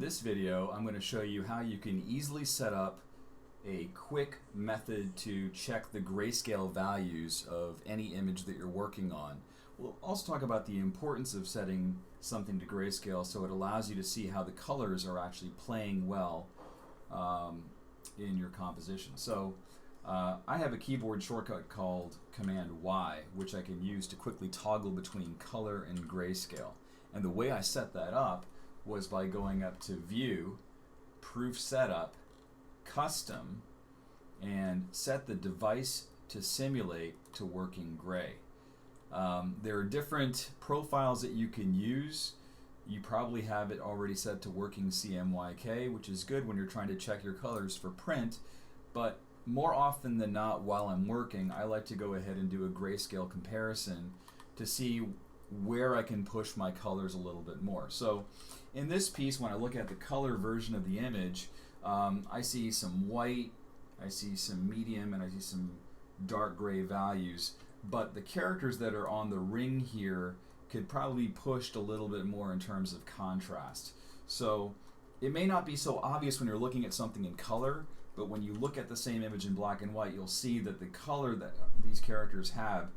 this video, I'm going to show you how you can easily set up a quick method to check the grayscale values of any image that you're working on. We'll also talk about the importance of setting something to grayscale so it allows you to see how the colors are actually playing well in your composition. So I have a keyboard shortcut called Command Y, which I can use to quickly toggle between color and grayscale. And the way I set that up was by going up to View, Proof Setup, Custom, and set the device to simulate to working gray. There are different profiles that you can use. You probably have it already set to working CMYK, which is good when you're trying to check your colors for print, but more often than not while I'm working, I like to go ahead and do a grayscale comparison to see where I can push my colors a little bit more. So in this piece, when I look at the color version of the image, I see some white, I see some medium, and I see some dark gray values, but the characters that are on the ring here could probably be pushed a little bit more in terms of contrast. So it may not be so obvious when you're looking at something in color, but when you look at the same image in black and white, you'll see that the color that these characters have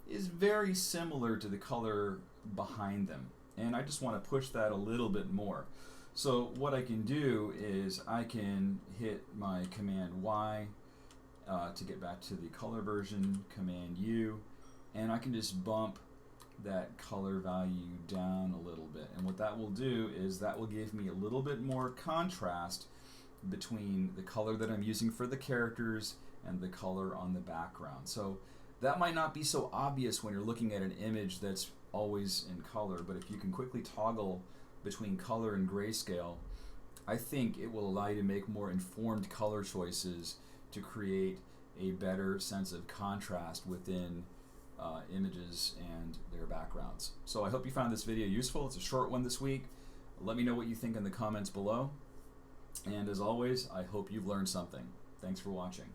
is very similar to the color behind them. And I just want to push that a little bit more. So what I can do is I can hit my Command Y to get back to the color version, Command U, and I can just bump that color value down a little bit. And what that will do is that will give me a little bit more contrast between the color that I'm using for the characters and the color on the background. So that might not be so obvious when you're looking at an image that's always in color, but if you can quickly toggle between color and grayscale, I think it will allow you to make more informed color choices to create a better sense of contrast within images and their backgrounds. So I hope you found this video useful. It's a short one this week. Let me know what you think in the comments below. And as always, I hope you've learned something. Thanks for watching.